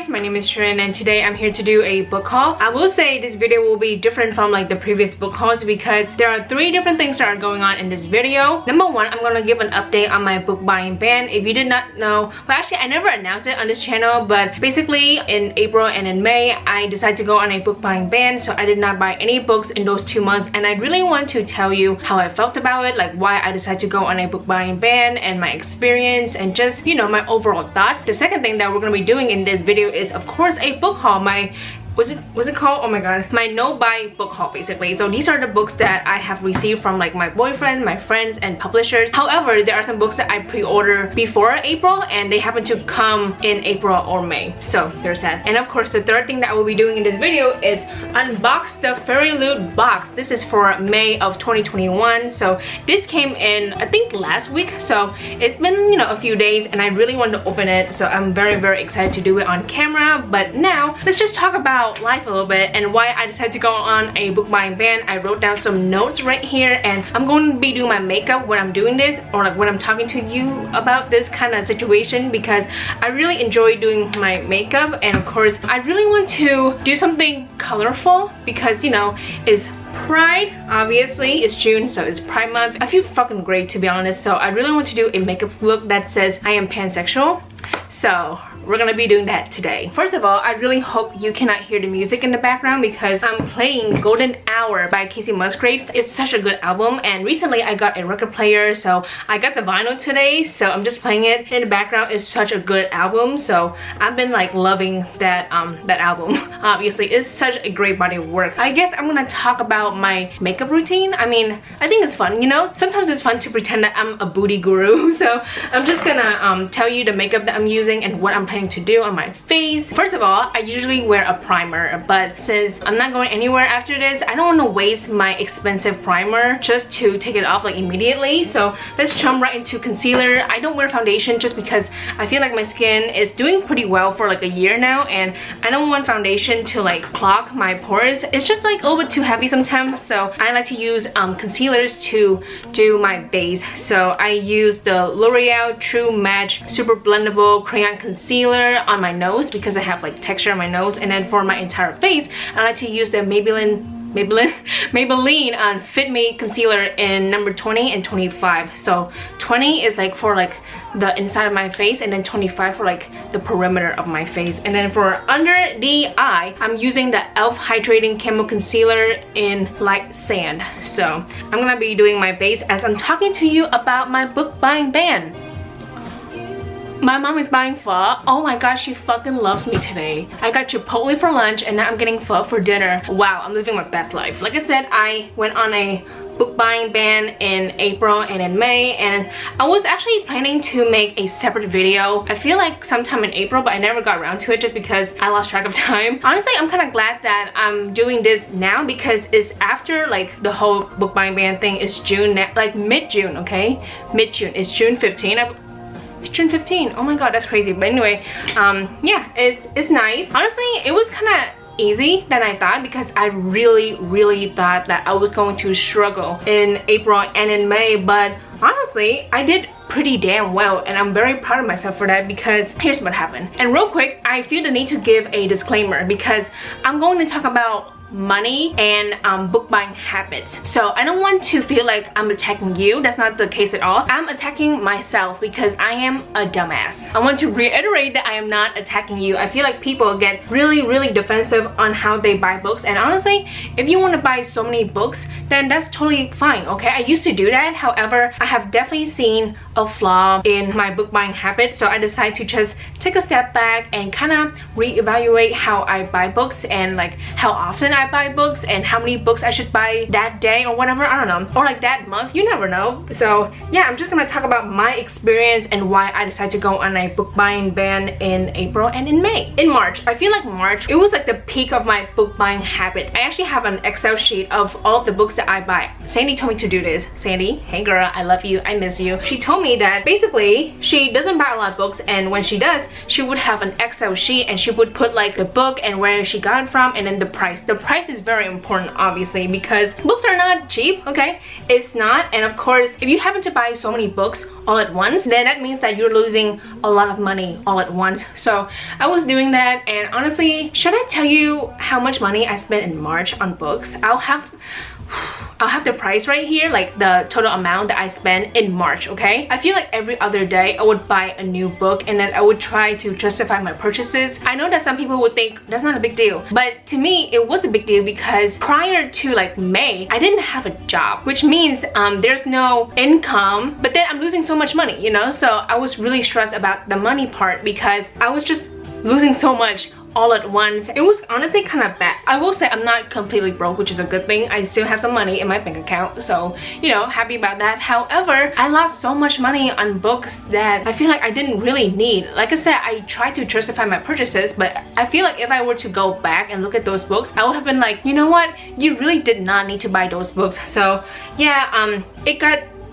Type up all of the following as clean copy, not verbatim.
guys, my name is Nguyen and today I'm here to do a book haul. I will say this video will be different from like the previous book hauls because there are 3 different things that are going on in this video. Number 1, I'm gonna give an update on my book buying ban. If you did not know, well actually I never announced it on this channel, but basically in April and in May I decided to go on a book buying ban, so I did not buy any books in those 2 months, and I really want to tell you how I felt about it, like why I decided to go on a book buying ban and my experience and just, you know, my overall thoughts. The second thing that we're gonna be doing in this video is of course a book haul. My was it called, oh my god, my no buy book haul basically. So these are the books that I have received from like my boyfriend, my friends and publishers. However, there are some books that I pre-ordered before April and they happen to come in April or May, so there's that. And of course the third thing that I will be doing in this video is unbox the Fairyloot box. This is for May of 2021, so this came in I think last week, so it's been, you know, a few days and I really want to open it, so I'm very excited to do it on camera. But now let's just talk about life a little bit and why I decided to go on a book buying ban. I wrote down some notes right here and I'm going to be doing my makeup when I'm doing this, or like when I'm talking to you about this kind of situation, because I really enjoy doing my makeup, and of course I really want to do something colorful because, you know, it's Pride, obviously it's June, so it's Pride month. I feel fucking great to be honest, so I really want to do a makeup look that says I am pansexual, so we're gonna be doing that today. First of all, I really hope you cannot hear the music in the background because I'm playing Golden Hour by Kacey Musgraves. It's such a good album, and recently I got a record player, so I got the vinyl today, so I'm just playing it in the background. It's such a good album, so I've been like loving that that album. Obviously it's such a great body of work. I guess I'm gonna talk about my makeup routine. I mean, I think it's fun, you know, sometimes it's fun to pretend that I'm a booty guru, so I'm just gonna tell you the makeup that I'm using and what I'm planning to do on my face. First of all, I usually wear a primer, but since I'm not going anywhere after this, I don't want to waste my expensive primer just to take it off like immediately. So let's jump right into concealer. I don't wear foundation just because I feel like my skin is doing pretty well for like a year now, and I don't want foundation to like clog my pores. It's just like a little bit too heavy sometimes, so I like to use concealers to do my base. So I use the L'Oreal True Match Super Blendable Crayon Concealer on my nose because I have like texture on my nose, and then for my entire face I like to use the Maybelline Fit Me concealer in number 20 and 25. So 20 is like for like the inside of my face, and then 25 for like the perimeter of my face. And then for under the eye, I'm using the e.l.f. Hydrating Camo Concealer in Light Sand. So I'm gonna be doing my base as I'm talking to you about my book buying ban. My mom is buying pho. Oh my gosh, she fucking loves me today. I got Chipotle for lunch and now I'm getting pho for dinner. Wow, I'm living my best life. Like I said, I went on a book buying ban in April and in May, and I was actually planning to make a separate video, I feel like sometime in April, but I never got around to it just because I lost track of time. Honestly, I'm kind of glad that I'm doing this now because it's after like the whole book buying ban thing is June, like mid-June, okay? Mid-June. It's June 15. It's June 15. Oh my god, that's crazy. But anyway, yeah, it's nice. Honestly, it was kind of easy than I thought because I really thought that I was going to struggle in April and in May, but honestly I did pretty damn well, and I'm very proud of myself for that because here's what happened. And real quick, I feel the need to give a disclaimer because I'm going to talk about money and book buying habits. So I don't want to feel like I'm attacking you. That's not the case at all. I'm attacking myself because I am a dumbass. I want to reiterate that I am not attacking you. I feel like people get really defensive on how they buy books, and honestly, if you want to buy so many books, then that's totally fine, okay? I used to do that. However, I have definitely seen a flaw in my book buying habit, so I decided to just take a step back and kind of reevaluate how I buy books and like how often I buy books and how many books I should buy that day or whatever, I don't know, or like that month, you never know. So yeah, I'm just gonna talk about my experience and why I decided to go on a book buying ban in April and in May. In March, I feel like March, it was like the peak of my book buying habit. I actually have an Excel sheet of all of the books that I buy. Sandy told me to do this. Sandy, hey girl, I love you, I miss you. She told me that basically she doesn't buy a lot of books, and when she does, she would have an Excel sheet and she would put like the book and where she got it from and then the price. The price price is very important, obviously, because books are not cheap, okay? It's not. And of course, if you happen to buy so many books all at once, then that means that you're losing a lot of money all at once. So I was doing that, and honestly, should I tell you how much money I spent in March on books? I'll have the price right here, like the total amount that I spent in March, okay? I feel like every other day I would buy a new book, and then I would try to justify my purchases. I know that some people would think that's not a big deal, but to me it was a big deal because prior to like May, I didn't have a job, which means there's no income, but then I'm losing so much money, you know? So I was really stressed about the money part because I was just losing so much all at once. It was honestly kind of bad. I will say I'm not completely broke, which is a good thing. I still have some money in my bank account, so you know, happy about that. However, I lost so much money on books that I feel like I didn't really need. Like I said, I tried to justify my purchases, but I feel like if I were to go back and look at those books, I would have been like, you know what, you really did not need to buy those books. So yeah,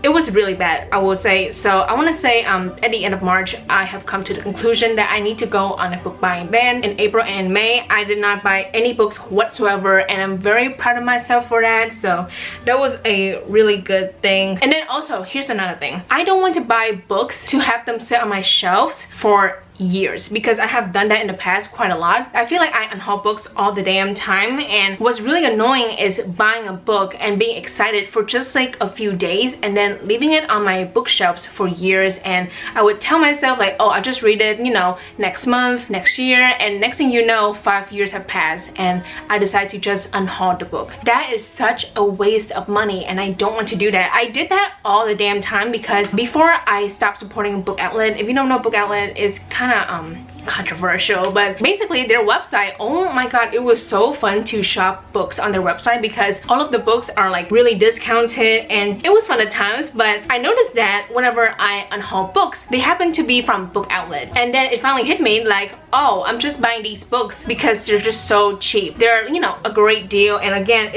it was really bad, I will say. So I want to say at the end of March, I have come to the conclusion that I need to go on a book buying ban. In April and May, I did not buy any books whatsoever, and I'm very proud of myself for that. So that was a really good thing. And then also, here's another thing. I don't want to buy books to have them sit on my shelves for years, because I have done that in the past quite a lot. I feel like I unhaul books all the damn time, and what's really annoying is buying a book and being excited for just like a few days and then leaving it on my bookshelves for years. And I would tell myself like, oh, I'll just read it, you know, next month, next year, and next thing you know, 5 years have passed and I decide to just unhaul the book. That is such a waste of money, and I don't want to do that. I did that all the damn time because before I stopped supporting Book Outlet, if you don't know, Book Outlet is kind of controversial, but basically their website, oh my god, it was so fun to shop books on their website because all of the books are like really discounted, and it was fun at times. But I noticed that whenever I unhaul books, they happen to be from Book Outlet, and then it finally hit me like, oh, I'm just buying these books because they're just so cheap. They're, you know, a great deal. And again,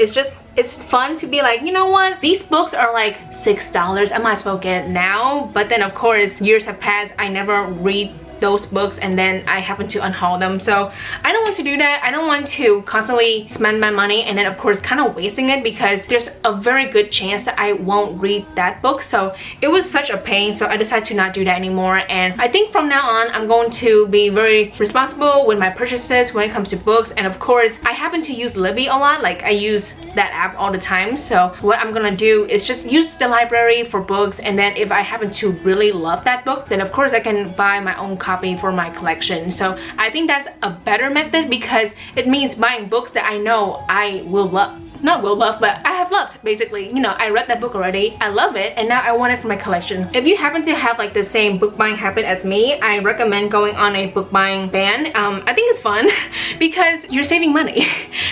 it's fun to be like, you know what, these books are like $6, I might as well get it now. But then of course, years have passed, I never read those books, and then I happen to unhaul them. So I don't want to do that. I don't want to constantly spend my money and then of course kind of wasting it, because there's a very good chance that I won't read that book. So it was such a pain, so I decided to not do that anymore. And I think from now on, I'm going to be very responsible with my purchases when it comes to books. And of course, I happen to use Libby a lot. Like, I use that app all the time. So what I'm gonna do is just use the library for books, and then if I happen to really love that book, then of course I can buy my own copy for my collection. So I think that's a better method, because it means buying books that I know I will love. Not will love, but I have loved, basically. You know, I read that book already, I love it, and now I want it for my collection. If you happen to have like the same book buying habit as me, I recommend going on a book buying ban. I think it's fun because you're saving money.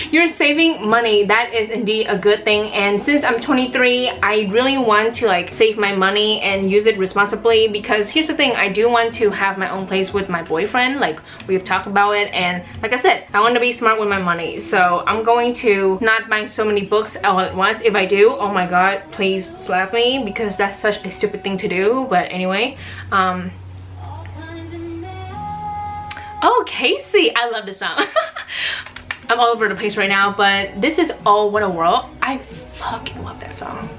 You're saving money. That is indeed a good thing. And since I'm 23, I really want to like save my money and use it responsibly, because here's the thing, I do want to have my own place with my boyfriend, like we've talked about it. And like I said, I want to be smart with my money, so I'm going to not buy so many books all at once. If I do, oh my god, please slap me, because that's such a stupid thing to do. But anyway, oh, Casey, I love this song. I'm all over the place right now, but this is Oh What a World. I fucking love that song.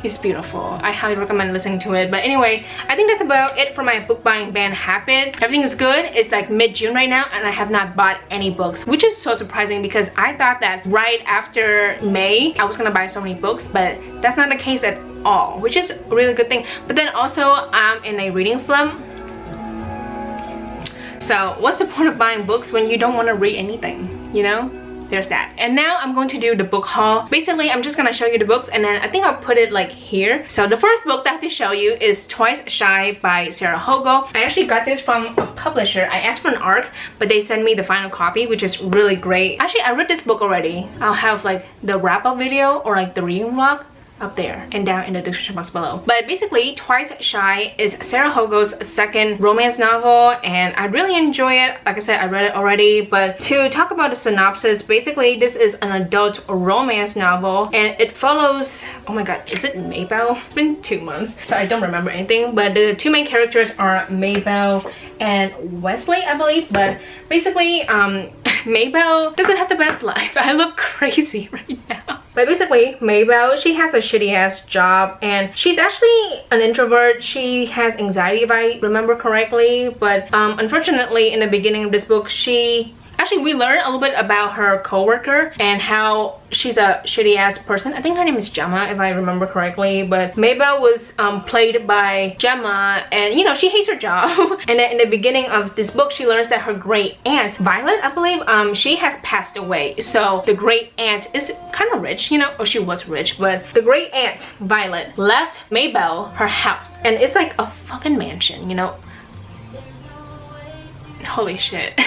It's beautiful. I highly recommend listening to it. But anyway, I think that's about it for my book buying ban habit. Everything is good. It's like mid-June right now, and I have not bought any books, which is so surprising because I thought that right after May I was gonna buy so many books, but that's not the case at all, which is a really good thing. But then also, I'm in a reading slump. So what's the point of buying books when you don't want to read anything, you know? There's that. And now I'm going to do the book haul. Basically, I'm just gonna show you the books, and then I think I'll put it like here. So the first book that I have to show you is Twice Shy by Sarah Hogle. I actually got this from a publisher. I asked for an ARC, but they sent me the final copy, which is really great. Actually, I read this book already. I'll have like the wrap-up video or like the reading vlog up there and down in the description box below. But basically, Twice Shy is Sarah Hogle's second romance novel, and I really enjoy it. Like I said, I read it already, but to talk about the synopsis, basically this is an adult romance novel, and it follows, oh my god, is it Maybell? It's been 2 months, so I don't remember anything, but the two main characters are Maybell and Wesley, I believe. But basically, Maybelle doesn't have the best life. I look crazy right now. But basically, Maybelle, she has a shitty ass job and she's actually an introvert. She has anxiety if I remember correctly, but unfortunately in the beginning of this book, we learn a little bit about her co-worker and how she's a shitty ass person. I think her name is Gemma if I remember correctly, but Maybelle was played by Gemma, and you know, she hates her job. And then in the beginning of this book, she learns that her great aunt Violet, I believe, she has passed away. So the great aunt is kind of rich, you know, or she was rich, but the great aunt Violet left Maybelle her house, and it's like a fucking mansion, you know. Holy shit.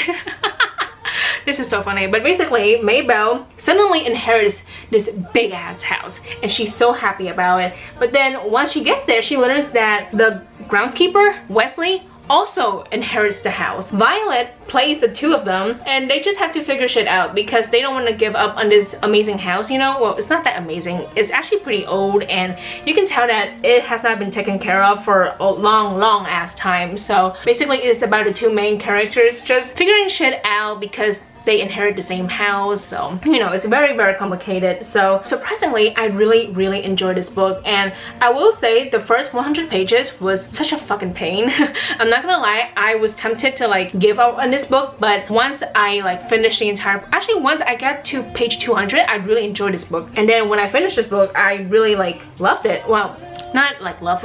This is so funny. But basically, Maybelle suddenly inherits this big ass house and she's so happy about it. But then once she gets there, she learns that the groundskeeper, Wesley, also inherits the house. Violet plays the two of them and they just have to figure shit out because they don't want to give up on this amazing house, you know. Well, it's not that amazing. It's actually pretty old and you can tell that it has not been taken care of for a long ass time. So basically it's about the two main characters just figuring shit out because they inherit the same house. So you know, it's very complicated. So surprisingly, I really enjoyed this book, and I will say the first 100 pages was such a fucking pain. I'm not gonna lie, I was tempted to like give up on this book, but once I like finished the entire, actually once I got to page 200, I really enjoyed this book. And then when I finished this book, I really like loved it. Well, not like loved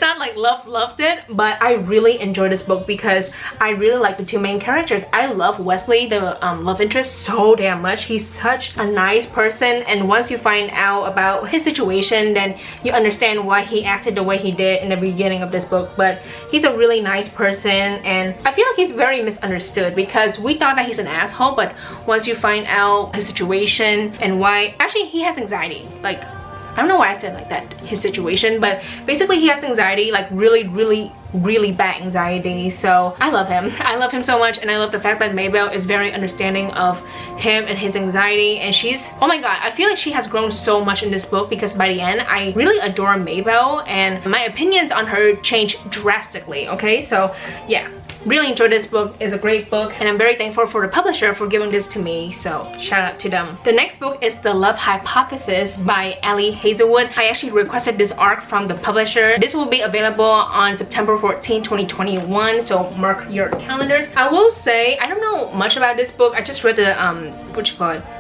not like loved it, but I really enjoyed this book because I really like the two main characters. I love Wesley, the love interest, so damn much. He's such a nice person, and once you find out about his situation, then you understand why he acted the way he did in the beginning of this book. But he's a really nice person, and I feel like he's very misunderstood because we thought that he's an asshole, but once you find out his situation and why, actually he has anxiety. Like, I don't know why I said like that, his situation, but basically he has anxiety, like really bad anxiety. So I love him. I love him so much, and I love the fact that Maybelle is very understanding of him and his anxiety, and she's, oh my god, I feel like she has grown so much in this book because by the end I really adore Maybelle and my opinions on her changed drastically. Okay, so yeah, really enjoyed this book. It's a great book and I'm very thankful for the publisher for giving this to me, so shout out to them. The next book is The Love Hypothesis by Hazelwood. I actually requested this arc from the publisher. This will be available on September 14, 2021, so mark your calendars. I will say I don't know much about this book. I just read the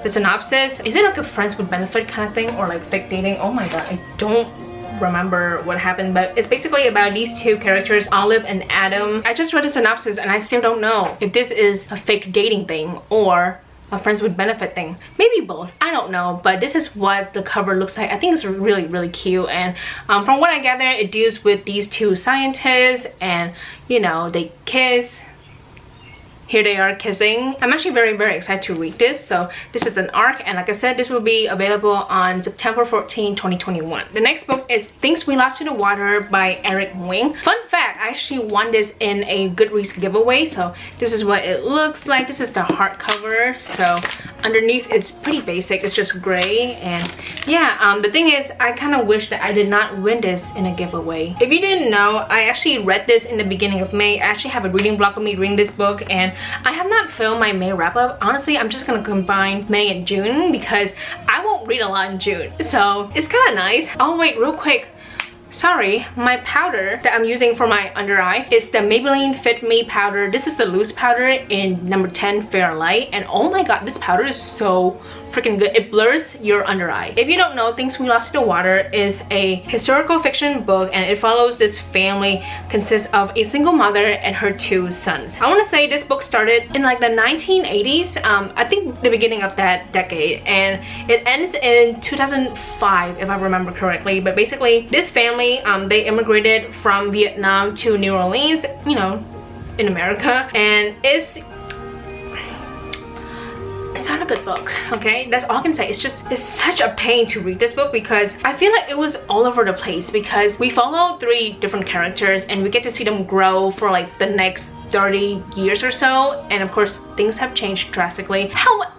the synopsis. Is it like a friends with benefit kind of thing, or like fake dating? Oh my god, I don't remember what happened, but it's basically about these two characters, Olive and Adam. I just read the synopsis and I still don't know if this is a fake dating thing or a friends with benefit thing. Maybe both, I don't know, but this is what the cover looks like. I think it's really cute, and from what I gather, it deals with these two scientists and you know, they kiss. Here they are kissing. I'm actually very excited to read this. So this is an arc, and like I said, this will be available on September 14, 2021. The next book is Things We Lost to the Water by Eric Nguyen. Fun fact, I actually won this in a Goodreads giveaway, so this is what it looks like. This is the hardcover. So underneath it's pretty basic, it's just gray, and yeah, the thing is, I kind of wish that I did not win this in a giveaway. If you didn't know, I actually read this in the beginning of May. I actually have a reading vlog of me reading this book, and I have not filmed my May wrap-up. Honestly, I'm just gonna combine May and June because I won't read a lot in June, so it's kind of nice. Oh wait, real quick, sorry, my powder that I'm using for my under eye is the Maybelline Fit Me powder. This is the loose powder in number 10 Fair Light, and oh my god, this powder is so freaking good. It blurs your under eye. If you don't know, Things We Lost to the Water is a historical fiction book, and it follows this family consists of a single mother and her two sons. I want to say this book started in like the 1980s, I think the beginning of that decade, and it ends in 2005 if I remember correctly. But basically this family, they immigrated from Vietnam to New Orleans, you know, in America, and it's not a good book, okay? That's all I can say. It's such a pain to read this book because I feel like it was all over the place, because we follow 3 different characters and we get to see them grow for like the next 30 years or so, and of course things have changed drastically.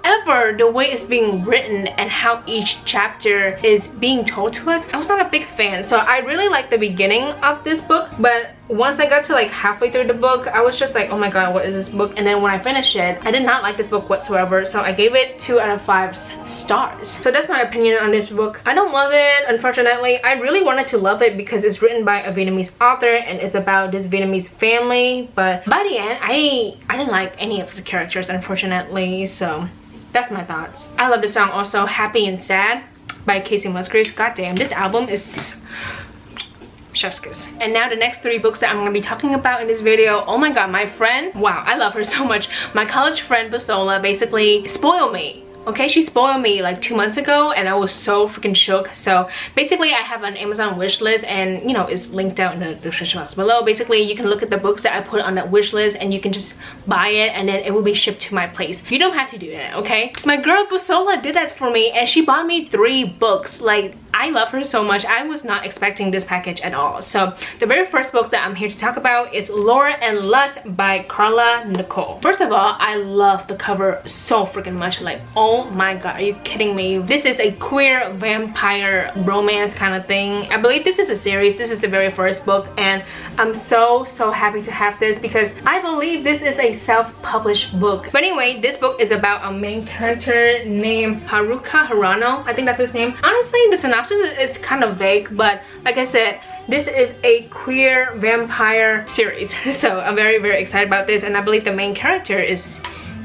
However, the way it's being written and how each chapter is being told to us, I was not a big fan. So I really liked the beginning of this book, but once I got to like halfway through the book, I was just like, oh my god, what is this book? And then when I finished it, I did not like this book whatsoever, so I gave it 2 out of 5 stars. So that's my opinion on this book. I don't love it, unfortunately. I really wanted to love it because it's written by a Vietnamese author and it's about this Vietnamese family, but by the end, I didn't like any of the characters, unfortunately. So that's my thoughts. I love the song also, Happy and Sad by Casey Musgraves. God damn, this album is chef's kiss. And now the next 3 books that I'm going to be talking about in this video. Oh my god, my friend, wow, I love her so much. My college friend Basola basically spoiled me. Okay, she spoiled me like 2 months ago and I was so freaking shook. So basically I have an Amazon wish list, and you know, it's linked out in the description box below. Basically you can look at the books that I put on that wish list and you can just buy it and then it will be shipped to my place. You don't have to do that, okay? My girl Basola did that for me and she bought me 3 books. Like, I love her so much. I was not expecting this package at all. So the very first book that I'm here to talk about is Lore and Lust by Karla Nikole. First of all, I love the cover so freaking much. Like, oh my god, are you kidding me? This is a queer vampire romance kind of thing. I believe this is a series. This is the very first book and I'm so happy to have this because I believe this is a self-published book. But anyway, this book is about a main character named Haruka Harano. I think that's his name. Honestly, the synopsis is kind of vague, but like I said, this is a queer vampire series. So I'm very excited about this, and I believe the main character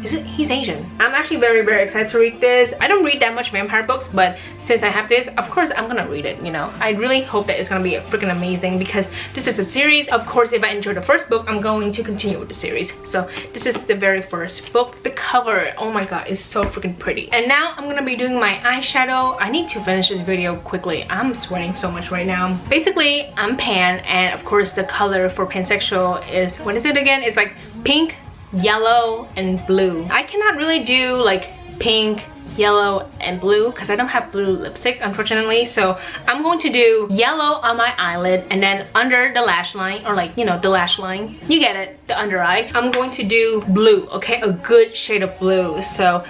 he's Asian. I'm actually very excited to read this. I don't read that much vampire books, but since I have this, of course I'm gonna read it, you know. I really hope that it's gonna be freaking amazing because this is a series. Of course, if I enjoy the first book, I'm going to continue with the series. So this is the very first book. The cover, oh my god, is so freaking pretty. And now I'm gonna be doing my eyeshadow. I need to finish this video quickly. I'm sweating so much right now. Basically, I'm pan, and of course the color for pansexual is, what is it again? It's like pink, yellow, and blue. I cannot really do like pink, yellow, and blue because I don't have blue lipstick, unfortunately. So I'm going to do yellow on my eyelid, and then under the lash line, or like, you know, the lash line, you get it, the under eye, I'm going to do blue, okay? A good shade of blue. So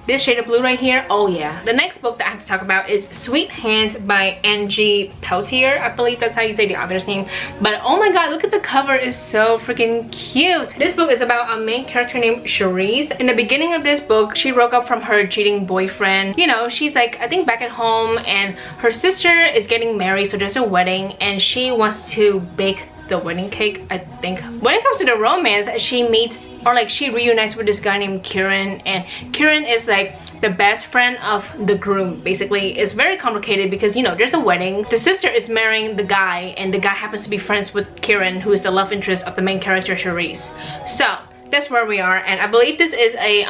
this shade of blue right here, oh yeah. The next book that I have to talk about is Sweethand by Ng Peltier. I believe that's how you say the author's name. But oh my god, look at the cover, it's so freaking cute. This book is about a main character named Cherise. In the beginning of this book, she broke up from her cheating boyfriend. You know, she's like, I think back at home, and her sister is getting married, so there's a wedding, and she wants to bake the wedding cake, I think. When it comes to the romance, she meets, or like she reunites with this guy named Kieran, and Kieran is like the best friend of the groom. Basically, it's very complicated because, you know, there's a wedding, the sister is marrying the guy, and the guy happens to be friends with Kieran, who is the love interest of the main character Cherise. So that's where we are, and I believe this is a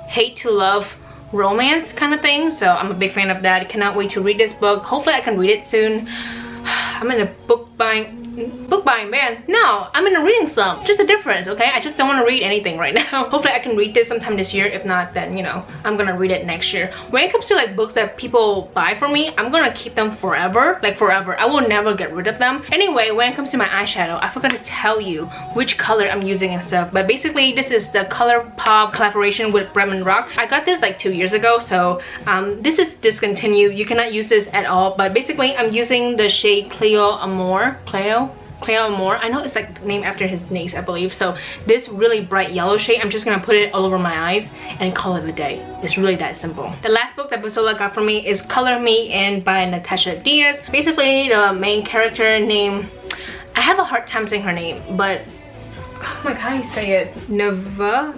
hate to love romance kind of thing. So I'm a big fan of that. I cannot wait to read this book. Hopefully I can read it soon. I'm in a book buying man. No, I'm in a reading slump. Just a difference, okay? I just don't want to read anything right now. Hopefully I can read this sometime this year. If not, then, you know, I'm gonna read it next year. When it comes to like books that people buy for me, I'm gonna keep them forever. Like forever. I will never get rid of them. Anyway, when it comes to my eyeshadow, I forgot to tell you which color I'm using and stuff. But basically, this is the ColourPop collaboration with Bremen Rock. I got this like 2 years ago, so this is discontinued. You cannot use this at all. But basically, I'm using the shade Cleo Amore. Cleo Amore. I know it's like named after his niece, I believe. So this really bright yellow shade, I'm just gonna put it all over my eyes and call it a day. It's really that simple. The last book that Basola got for me is Color Me In by Natasha Diaz. Basically, the main character name, I have a hard time saying her name, but oh my god, how do you say it? Neva?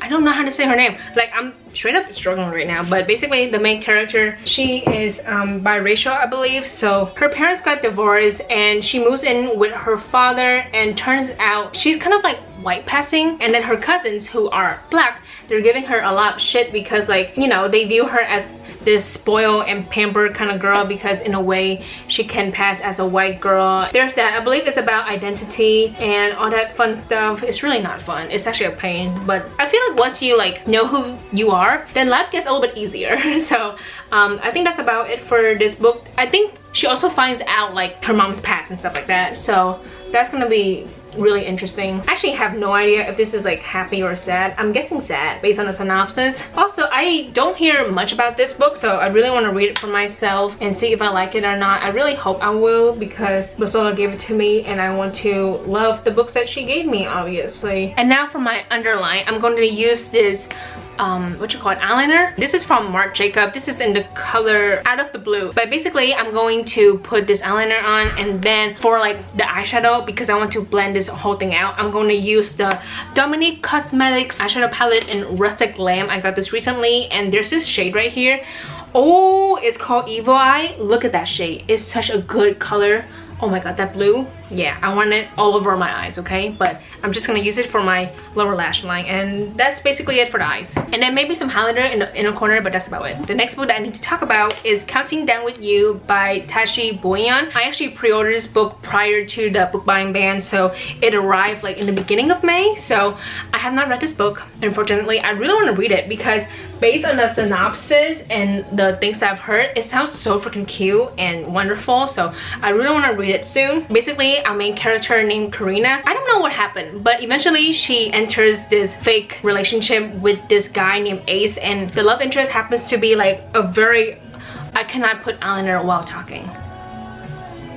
I don't know how to say her name. Like, I'm straight up struggling right now. But basically, the main character, she is biracial, I believe. So her parents got divorced and she moves in with her father, and turns out she's kind of like white passing. And then her cousins, who are black, they're giving her a lot of shit because, like, you know, they view her as this spoiled and pampered kind of girl because in a way she can pass as a white girl. There's that. I believe it's about identity and all that fun stuff. It's really not fun. It's actually a pain, but I feel like once you like know who you are, then life gets a little bit easier. So I think that's about it for this book. I think she also finds out like her mom's past and stuff like that. So that's gonna be really interesting. I actually have no idea if this is like happy or sad. I'm guessing sad based on the synopsis. Also, I don't hear much about this book, so I really want to read it for myself and see if I like it or not. I really hope I will, because Basola gave it to me and I want to love the books that she gave me, obviously. And now for my underline, I'm going to use this eyeliner. This is from Marc Jacob. This is in the color Out of the Blue. But basically, I'm going to put this eyeliner on, and then for like the eyeshadow, because I want to blend this whole thing out, I'm going to use the Dominique Cosmetics eyeshadow palette in Rustic Lamb. I got this recently, and there's this shade right here. Oh, it's called Evil Eye. Look at that shade. It's such a good color. Oh my god, that blue, yeah, I want it all over my eyes, okay? But I'm just gonna use it for my lower lash line, and that's basically it for the eyes. And then maybe some highlighter in the inner corner, but that's about it. The next book that I need to talk about is Counting Down With You by Tashie Bhuiyan. I actually pre-ordered this book prior to the book buying ban, so it arrived like in the beginning of May. So I have not read this book, unfortunately. I really want to read it because based on the synopsis and the things that I've heard, it sounds so freaking cute and wonderful. So I really want to read it soon. Basically, our main character named Karina, I don't know what happened, but eventually she enters this fake relationship with this guy named Ace, and the love interest happens to be like a very, I cannot put eyeliner while talking,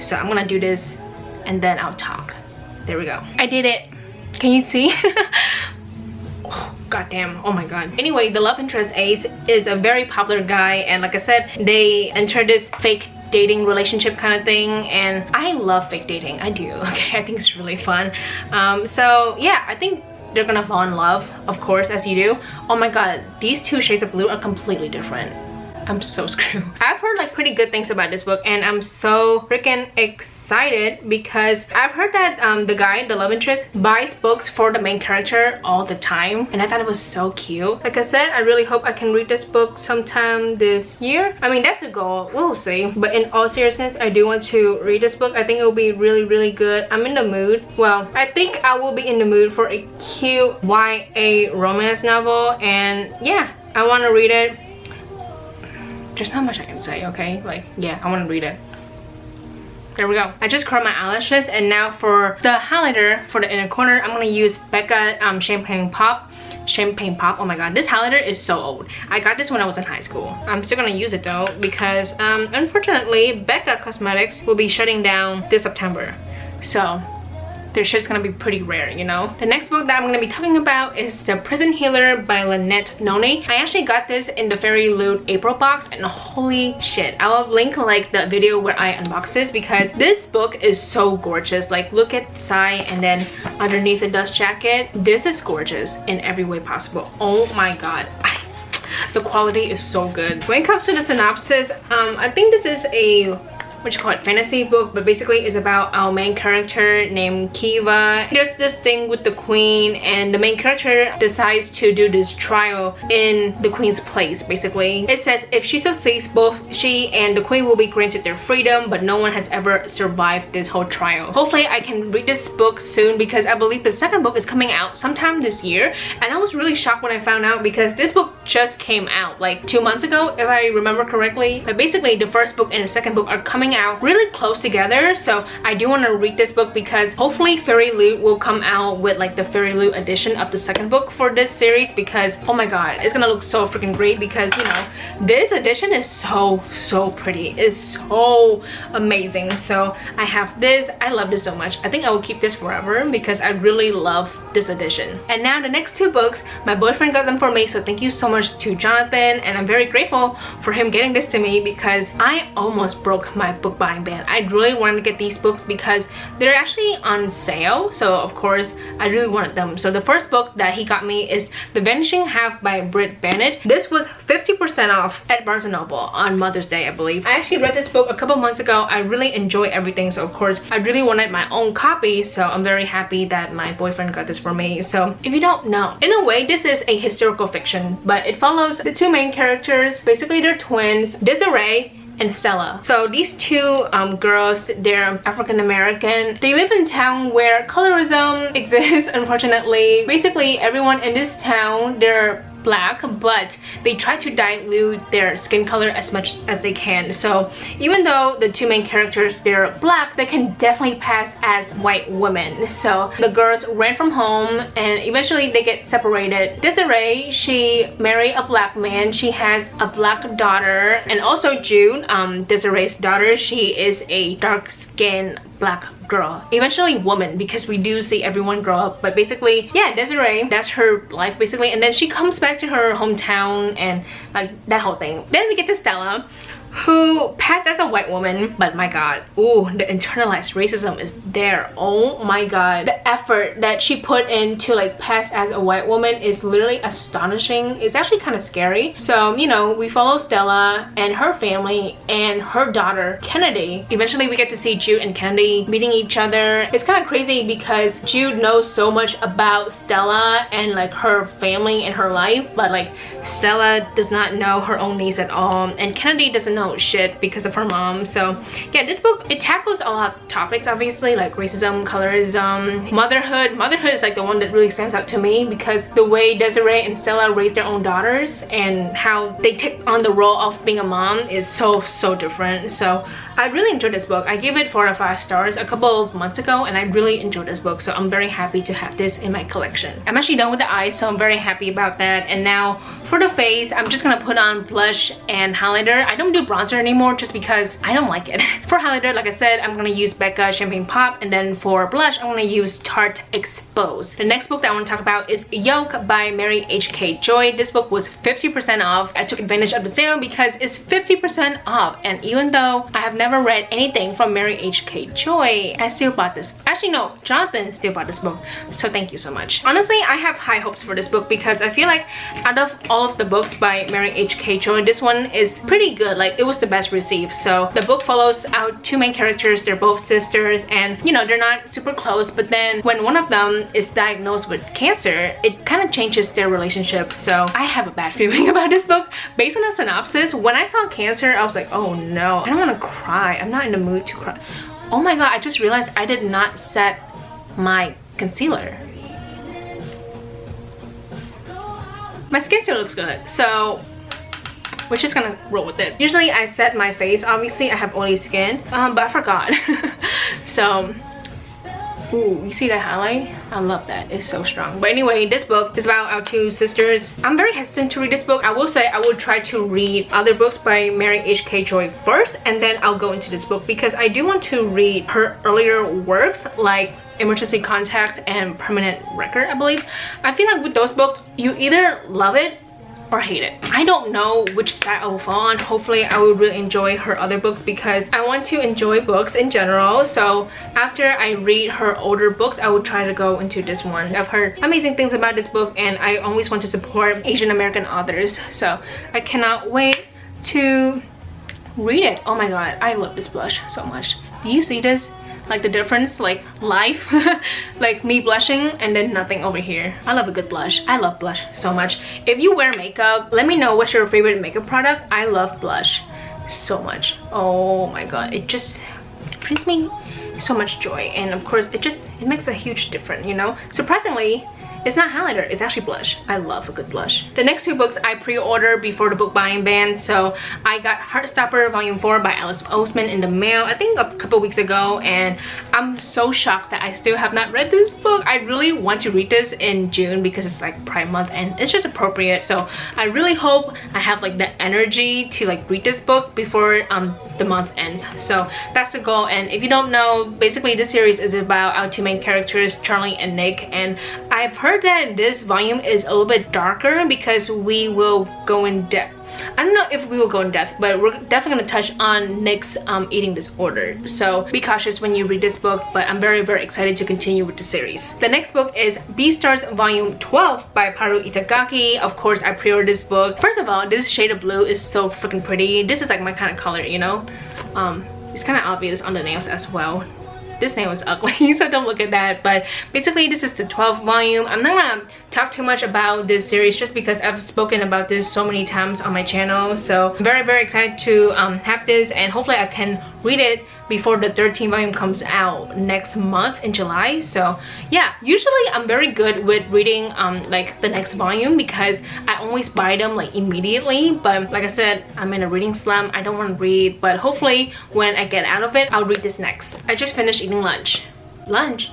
so I'm gonna do this and then I'll talk. There we go. I did it. Can you see? God damn, oh my god. Anyway, the love interest Ace is a very popular guy, and like I said, they enter this fake dating relationship kind of thing, and I love fake dating. I do. Okay, I think it's really fun. So yeah, I think they're gonna fall in love, of course, as you do. Oh my god, these two shades of blue are completely different. I'm so screwed. I've heard like pretty good things about this book, and I'm so freaking excited because I've heard that the guy, the love interest, buys books for the main character all the time, and I thought it was so cute. Like I said, I really hope I can read this book sometime this year. I mean, that's the goal. We'll see. But in all seriousness, I do want to read this book. I think it will be really, really good. I'm in the mood. Well, I think I will be in the mood for a cute YA romance novel, and yeah, I want to read it. There's not much I can say, okay? Like, yeah, I want to read it. There we go. I just curled my eyelashes, and now for the highlighter for the inner corner, I'm gonna use Becca Champagne Pop. Oh my god, this highlighter is so old. I got this when I was in high school. I'm still gonna use it though, because unfortunately, Becca Cosmetics will be shutting down this September. So their shit's gonna be pretty rare, you know. The next book that I'm gonna be talking about is The Prison Healer by Lynette Noni. I actually got this in the Fairyloot April box, and holy shit, I will link like the video where I unboxed this, because this book is so gorgeous. Like, look at the side, and then underneath the dust jacket, this is gorgeous in every way possible. Oh my god, the quality is so good. When it comes to the synopsis, I think this is a fantasy book, but basically it's about our main character named Kiva. There's this thing with the queen, and the main character decides to do this trial in the queen's place. Basically, it says if she succeeds, both she and the queen will be granted their freedom, but no one has ever survived this whole trial. Hopefully I can read this book soon, because I believe the second book is coming out sometime this year, and I was really shocked when I found out, because this book just came out like 2 months ago, if I remember correctly. But basically the first book and the second book are coming out really close together, so I do want to read this book, because hopefully Fairyloot will come out with like the Fairyloot edition of the second book for this series, because oh my god, it's gonna look so freaking great, because you know, this edition is so pretty. It's so amazing. So I have this. I love this so much. I think I will keep this forever, because I really love this edition. And now the next two books, my boyfriend got them for me, so thank you so much to Jonathan, and I'm very grateful for him getting this to me, because I almost broke my book buying ban. I really wanted to get these books because they're actually on sale, so of course I really wanted them. So the first book that he got me is The Vanishing Half by Bennett. This was 50% off at Barnes & Noble on Mother's Day, I believe. I actually read this book a couple months ago. I really enjoy everything, so of course I really wanted my own copy, so I'm very happy that my boyfriend got this for me. So if you don't know, in a way this is a historical fiction, but it follows the two main characters. Basically they're twins, Desiree and Stella. So these two girls, they're African American. They live in a town where colorism exists, unfortunately. Basically everyone in this town, they're black, but they try to dilute their skin color as much as they can. So even though the two main characters, they're black, they can definitely pass as white women. So the girls ran from home and eventually they get separated. Desiree, she married a black man. She has a black daughter, and also Jude, Desiree's daughter, she is a dark-skinned black girl, eventually woman, because we do see everyone grow up. But basically, yeah, Desiree, that's her life basically, and then she comes back to her hometown and like that whole thing. Then we get to Stella, who passed as a white woman, but my god, ooh, the internalized racism is there. Oh my god, the effort that she put in to like pass as a white woman is literally astonishing. It's actually kind of scary. So, you know, we follow Stella and her family and her daughter Kennedy. Eventually we get to see Jude and Kennedy meeting each other. It's kind of crazy because Jude knows so much about Stella and like her family and her life, but like Stella does not know her own niece at all, and Kennedy doesn't know shit because of her mom. So yeah, this book, it tackles a lot of topics, obviously, like racism, colorism, motherhood. Motherhood is like the one that really stands out to me, because the way Desiree and Stella raise their own daughters and how they take on the role of being a mom is so different. So I really enjoyed this book. I gave it 4 out of 5 stars a couple of months ago, and I really enjoyed this book, so I'm very happy to have this in my collection. I'm actually done with the eyes, so I'm very happy about that. And now for the face, I'm just gonna put on blush and highlighter. I don't do bronzer anymore just because I don't like it. For highlighter, like I said, I'm gonna use Becca Champagne Pop, and then for blush, I'm gonna use Tarte Expose. The next book that I want to talk about is Yolk by Mary H.K. Choi. This book was 50% off. I took advantage of the sale because it's 50% off, and even though I have never read anything from Mary H.K. Choi, I still bought this. Actually, no, Jonathan still bought this book, so thank you so much. Honestly, I have high hopes for this book because I feel like out of all of the books by Mary H.K. Choi, this one is pretty good. Like, it was the best received. So the book follows our two main characters. They're both sisters, and you know, they're not super close, but then when one of them is diagnosed with cancer, it kind of changes their relationship. So I have a bad feeling about this book. Based on the synopsis, when I saw cancer, I was like, oh no, I don't want to cry. I'm not in the mood to cry. Oh my god, I just realized I did not set my concealer. My skin still looks good, so we're just gonna roll with it. Usually I set my face, obviously I have oily skin, but I forgot. So ooh, you see that highlight? I love that. It's so strong. But anyway, this book is about our two sisters. I'm very hesitant to read this book. I will say I will try to read other books by Mary H.K. Choi first, and then I'll go into this book, because I do want to read her earlier works like Emergency Contact and Permanent Record, I believe. I feel like with those books, you either love it or hate it. I don't know which side I will fall on. Hopefully I will really enjoy her other books, because I want to enjoy books in general. So after I read her older books, I will try to go into this one. I've heard amazing things about this book, and I always want to support Asian American authors, so I cannot wait to read it. Oh my god, I love this blush so much. Do you see this? Like the difference, like life. Like me blushing and then nothing over here. I love a good blush. I love blush so much. If you wear makeup, let me know what's your favorite makeup product. I love blush so much. Oh my god, it brings me so much joy, and of course it makes a huge difference, you know. Surprisingly, it's not highlighter, it's actually blush. I love a good blush. The next two books I pre-ordered before the book buying ban. So I got Heartstopper Volume 4 by Alice Oseman in the mail, I think a couple weeks ago, and I'm so shocked that I still have not read this book. I really want to read this in June because it's like Pride Month and it's just appropriate. So I really hope I have like the energy to like read this book before the month ends. So that's the goal. And if you don't know, basically this series is about our two main characters, Charlie and Nick, and I've heard that this volume is a little bit darker because we will go in depth. I don't know if we will go in depth, but we're definitely going to touch on Nick's eating disorder. So be cautious when you read this book, but I'm very excited to continue with the series. The next book is Beastars Volume 12 by Paru Itagaki. Of course, I pre-ordered this book. First of all, this shade of blue is so freaking pretty. This is like my kind of color, you know. It's kind of obvious on the nails as well. This nail is ugly, so don't look at that. But basically this is the 12th volume. I'm not gonna talk too much about this series just because I've spoken about this so many times on my channel. So I'm very excited to have this, and hopefully I can read it before the 13th volume comes out next month in July. So yeah, usually I'm very good with reading like the next volume because I always buy them like immediately, but like I said, I'm in a reading slump. I don't want to read, but hopefully when I get out of it, I'll read this next. I just finished eating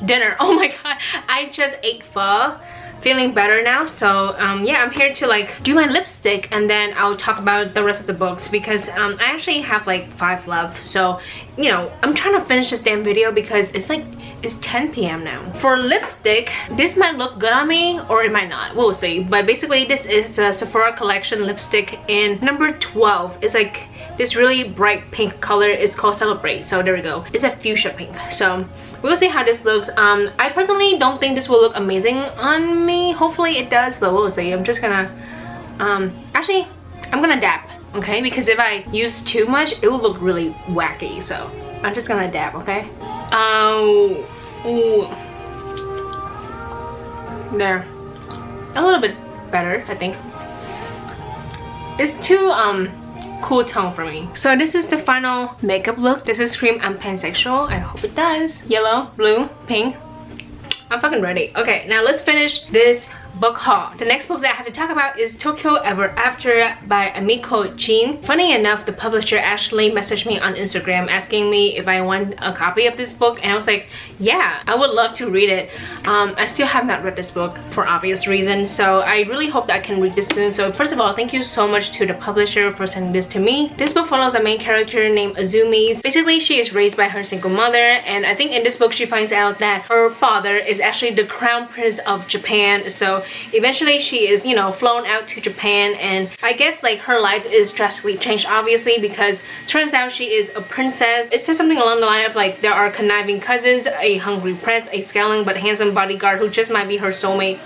dinner. Oh my god, I just ate pho. Feeling better now, so yeah, I'm here to like do my lipstick and then I'll talk about the rest of the books because I actually have like 5 left. So you know, I'm trying to finish this damn video because it's 10 p.m. now. For lipstick, this might look good on me or it might not, we'll see. But basically this is the Sephora collection lipstick in number 12. It's like this really bright pink color. It's called Celebrate, so there we go. It's a fuchsia pink, so we'll see how this looks. I personally don't think this will look amazing on me. Hopefully it does, but we'll see. I'm just gonna actually I'm gonna dab, okay, because if I use too much it will look really wacky, so I'm just gonna dab, okay. Ooh. There, a little bit better, I think. It's too cool tone for me. So this is the final makeup look. Does this scream I'm pansexual? I hope it does. Yellow, blue, pink. I'm fucking ready. Okay, now let's finish this book haul. The next book that I have to talk about is Tokyo Ever After by Emiko Jean. Funny enough, the publisher actually messaged me on Instagram asking me if I want a copy of this book, and I was like, yeah, I would love to read it. I still have not read this book for obvious reasons, so I really hope that I can read this soon. So first of all, thank you so much to the publisher for sending this to me. This book follows a main character named Azumi. Basically, she is raised by her single mother, and I think in this book she finds out that her father is actually the crown prince of Japan. So eventually she is, you know, flown out to Japan, and I guess like her life is drastically changed obviously because turns out she is a princess. It says something along the line of like there are conniving cousins, a hungry prince, a scowling but handsome bodyguard who just might be her soulmate.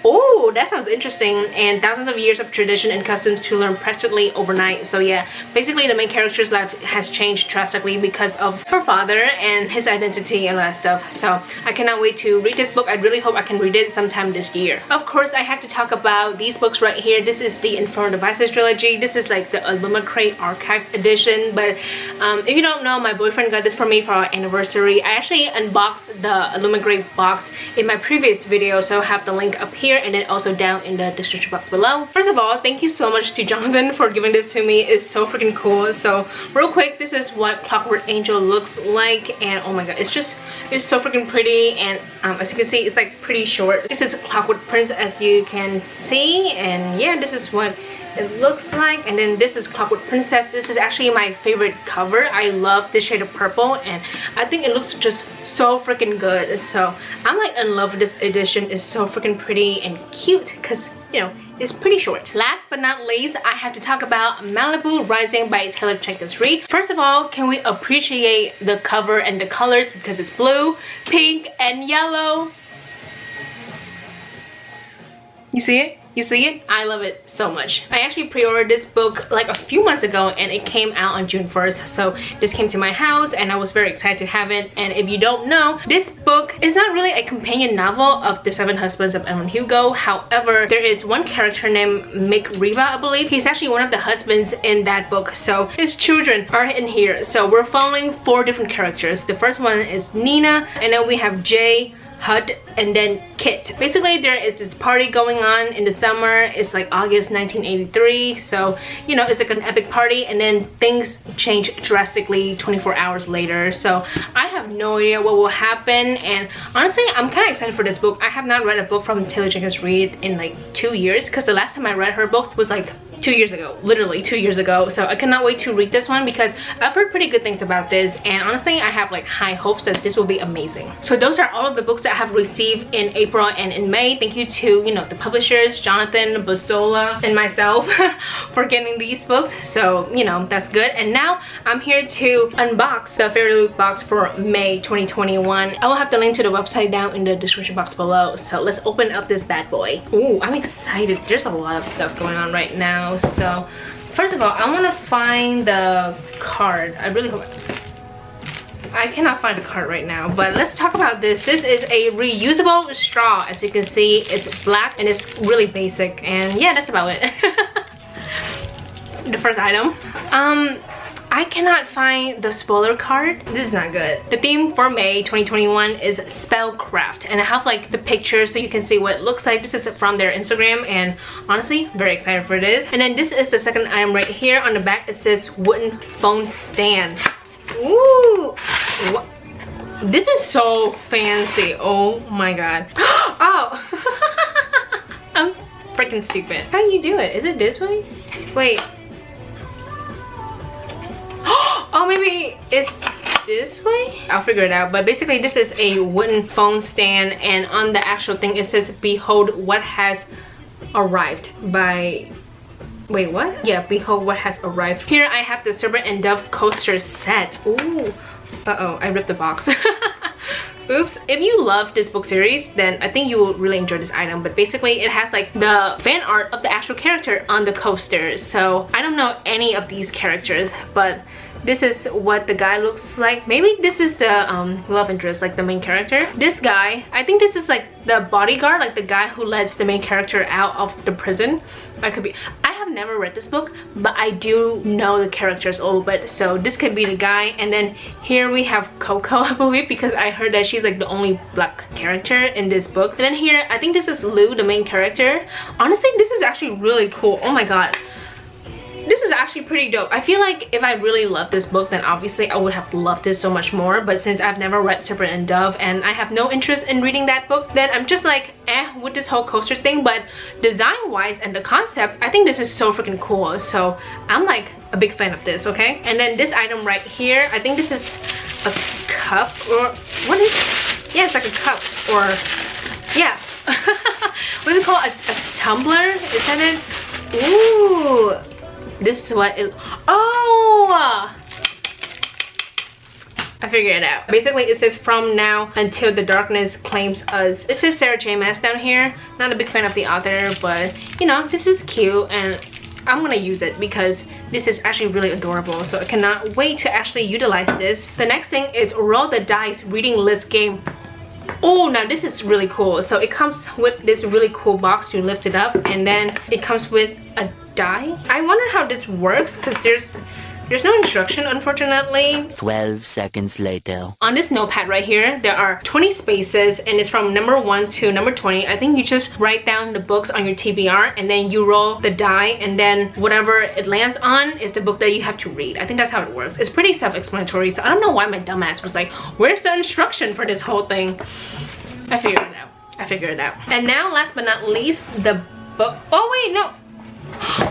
Oh, that sounds interesting. And thousands of years of tradition and customs to learn practically overnight. So yeah, basically the main character's life has changed drastically because of her father and his identity and all that stuff. So I cannot wait to read this book. I really hope I can read it sometime this year. Of course, I have to talk about these books right here. This is the Infernal Devices trilogy. This is like the Illumicrate Archives edition. But if you don't know, my boyfriend got this for me for our anniversary. I actually unboxed the Illumicrate box in my previous video, so I have the link up here and then also down in the description box below. First of all, thank you so much to Jonathan for giving this to me. It's so freaking cool. So real quick, this is what Clockwork Angel looks like, and oh my god, it's so freaking pretty. And as you can see, it's like pretty short. This is Clockwork Prince, as you can see, and yeah, this is what it looks like. And then this is Clockwork Princess. This is actually my favorite cover. I love this shade of purple, and I think it looks just so freaking good. So I'm like in love with this edition. It's so freaking pretty and cute because, you know, it's pretty short. Last but not least, I have to talk about Malibu Rising by Taylor Jenkins Reid. First of all, can we appreciate the cover and the colors because it's blue, pink, and yellow. You see it? You see it? I love it so much. I actually pre-ordered this book like a few months ago and it came out on June 1st. So this came to my house and I was very excited to have it. And if you don't know, this book is not really a companion novel of The Seven Husbands of Evelyn Hugo. However, there is one character named Mick Riva, I believe. He's actually one of the husbands in that book. So his children are in here. So we're following 4 different characters. The first one is Nina, and then we have Jay, Hud, and then Kit. Basically, there is this party going on in the summer. It's like August 1983, so you know, it's like an epic party, and then things change drastically 24 hours later. So I have no idea what will happen, and honestly, I'm kind of excited for this book. I have not read a book from Taylor Jenkins Reid in like 2 years, because the last time I read her books was like 2 years ago, literally 2 years ago. So I cannot wait to read this one because I've heard pretty good things about this, and honestly I have like high hopes that this will be amazing. So those are all of the books that I have received in April and in May. Thank you to, you know, the publishers, Jonathan, Basola, and myself for getting these books. So you know, that's good. And now I'm here to unbox the Fairyloot box for May 2021. I will have the link to the website down in the description box below. So let's open up this bad boy. Ooh, I'm excited. There's a lot of stuff going on right now. So first of all, I want to find the card. I really hope I cannot find the card right now, but let's talk about this. This is a reusable straw. As you can see, it's black and it's really basic, and yeah, that's about it. The first item. I cannot find the spoiler card. This is not good. The theme for May 2021 is spellcraft, and I have like the picture so you can see what it looks like. This is from their Instagram, and honestly very excited for this. And then this is the second item right here. On the back it says wooden phone stand. Ooh, what? This is so fancy. Oh my god. Oh. I'm freaking stupid. How do you do it? Is it this way? Wait. Oh, maybe it's this way? I'll figure it out. But basically this is a wooden phone stand, and on the actual thing it says behold what has arrived by... Wait, what? Yeah, behold what has arrived. Here I have the Serpent and Dove coaster set. Ooh. Uh-oh, I ripped the box. Oops. If you love this book series, then I think you will really enjoy this item. But basically it has like the fan art of the actual character on the coaster. So I don't know any of these characters, but this is what the guy looks like. Maybe this is the love interest, like the main character. This guy, I think this is like the bodyguard, like the guy who lets the main character out of the prison. I could be, I have never read this book, but I do know the characters a little bit, so this could be the guy. And then here we have Coco, I believe, because I heard that she's like the only black character in this book. And then here I think this is Lou, the main character. Honestly, this is actually really cool. Oh my god, this is actually pretty dope. I feel like if I really loved this book, then obviously I would have loved this so much more. But since I've never read Serpent and Dove and I have no interest in reading that book, then I'm just like with this whole coaster thing. But design wise and the concept, I think this is so freaking cool. So I'm like a big fan of this, okay? And then this item right here, I think this is a cup, or what is... Yeah, it's like a cup, or yeah. What's it called? A tumbler? Is that it? Ooh. This is what it... Oh! I figured it out. Basically, it says from now until the darkness claims us. It says Sarah J. Maas down here. Not a big fan of the author, but you know, this is cute and I'm gonna use it because this is actually really adorable. So I cannot wait to actually utilize this. The next thing is Roll the Dice reading list game. Oh, now this is really cool. So it comes with this really cool box. You lift it up and then it comes with a die. I wonder how this works because there's no instruction, unfortunately. 12 seconds later. On this notepad right here, there are 20 spaces and it's from number 1 to number 20. I think you just write down the books on your TBR and then you roll the die, and then whatever it lands on is the book that you have to read. I think that's how it works. It's pretty self-explanatory, so I don't know why my dumbass was like, where's the instruction for this whole thing? I figured it out. I figured it out. And now, last but not least, the book. Oh wait, no.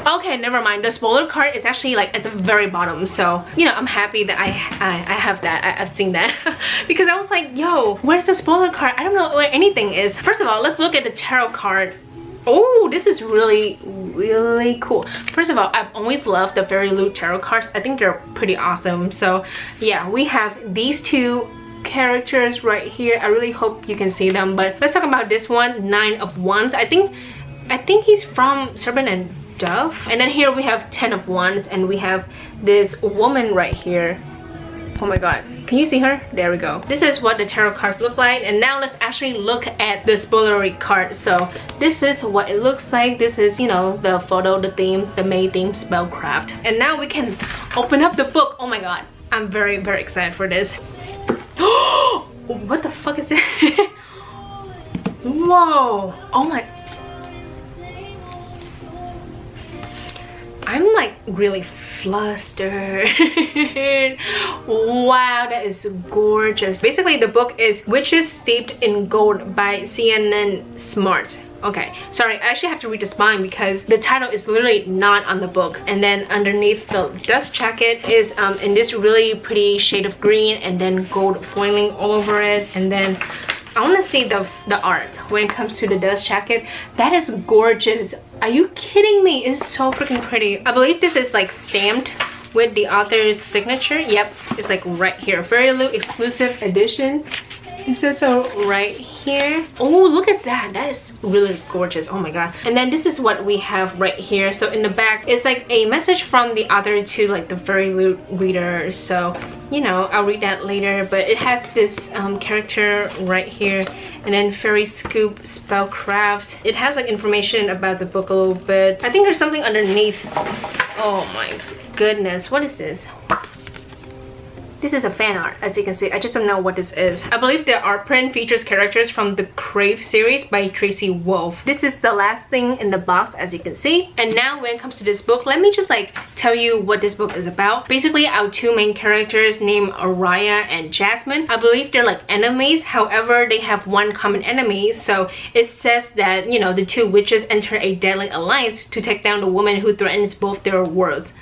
Okay, never mind. The spoiler card is actually like at the very bottom, so you know, I'm happy that I have that. I've seen that because I was like, yo, where's the spoiler card? I don't know where anything is. First of all, let's look at the tarot card. Oh, this is really cool. First of all, I've always loved the Fairyloot tarot cards. I think they're pretty awesome. So yeah, we have these two characters right here. I really hope you can see them, but let's talk about this one, 9 of Wands. I think he's from Serpent and Dove. And then here we have 10 of Wands, and we have this woman right here. Oh my god, can you see her? There we go. This is what the tarot cards look like. And now let's actually look at the spoilery card. So this is what it looks like. This is, you know, the photo, the theme, the May theme, spellcraft. And now we can open up the book. Oh my god, I'm very excited for this. What the fuck is it? Whoa. Oh my... I'm like really flustered. Wow, that is gorgeous. Basically, the book is Witches Steeped in Gold by CNN Smart. Okay, sorry, I actually have to read the spine because the title is literally not on the book. And then underneath, the dust jacket is in this really pretty shade of green and then gold foiling all over it. And then I want to see the art when it comes to the dust jacket. That is gorgeous. Are you kidding me? It's so freaking pretty. I believe this is like stamped with the author's signature. Yep, it's like right here. Fairyloot exclusive edition. It says so right here. Oh, look at that. That is really gorgeous. Oh my god. And then this is what we have right here. So in the back, it's like a message from the author to like the Fairyloot reader. So, you know, I'll read that later. But it has this character right here. And then Fairy Scoop Spellcraft. It has like information about the book a little bit. I think there's something underneath. Oh my goodness. What is this? This is a fan art, as you can see. I just don't know what this is. I believe the art print features characters from the Crave series by Tracy Wolf. This is the last thing in the box, as you can see. And now when it comes to this book, let me just like tell you what this book is about. Basically, our two main characters named Araya and Jasmine. I believe they're like enemies. However, they have one common enemy. So it says that, you know, the two witches enter a deadly alliance to take down the woman who threatens both their worlds.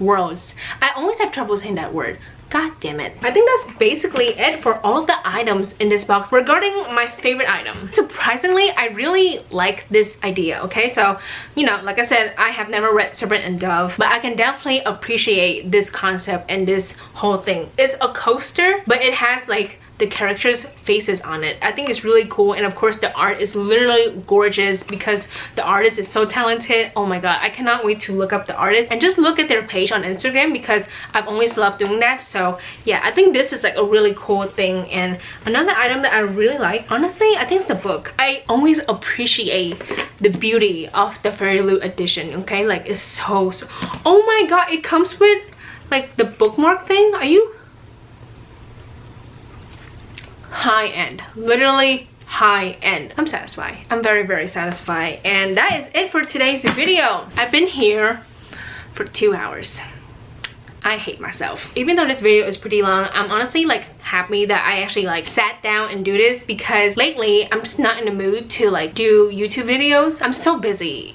I always have trouble saying that word. God damn it. I think that's basically it for all of the items in this box. Regarding my favorite item, surprisingly, I really like this idea, okay? So, you know, like I said, I have never read Serpent and Dove, but I can definitely appreciate this concept and this whole thing. It's a coaster, but it has like the characters' faces on it. I think it's really cool, and of course the art is literally gorgeous because the artist is so talented. Oh my god, I cannot wait to look up the artist and just look at their page on Instagram because I've always loved doing that. So yeah, I think this is like a really cool thing. And another item that I really like, honestly, I think it's the book. I always appreciate the beauty of the Fairyloot edition, okay? Like it's so oh my god, it comes with like the bookmark thing. Are you high-end, literally high-end. I'm satisfied. I'm very satisfied. And that is it for today's video. I've been here for 2 hours. I hate myself. Even though this video is pretty long, I'm honestly like happy that I actually like sat down and do this because lately I'm just not in the mood to like do YouTube videos. I'm so busy.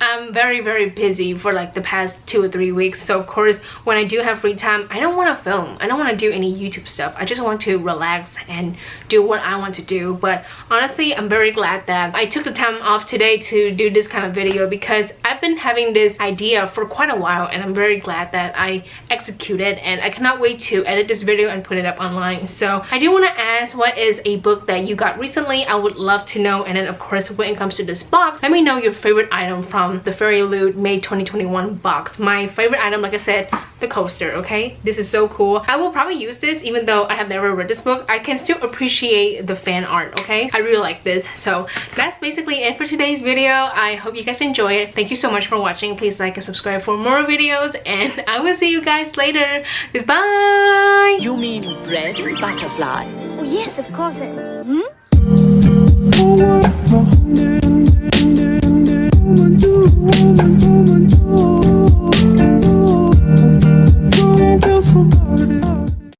I'm very busy for like the past 2 or 3 weeks. So of course when I do have free time, I don't want to film. I don't want to do any YouTube stuff. I just want to relax and do what I want to do. But honestly, I'm very glad that I took the time off today to do this kind of video because I've been having this idea for quite a while, and I'm very glad that I executed, and I cannot wait to edit this video and put it up online. So I do want to ask, what is a book that you got recently? I would love to know. And then of course when it comes to this box, let me know your favorite item from the Fairyloot May 2021 box. My favorite item, like I said, the coaster, okay? This is so cool. I will probably use this even though I have never read this book. I can still appreciate the fan art, okay? I really like this. So that's basically it for today's video. I hope you guys enjoy it. Thank you so much for watching. Please like and subscribe for more videos, and I will see you guys later. Goodbye. You mean bread and butterflies? Oh, yes, of course. Hmm?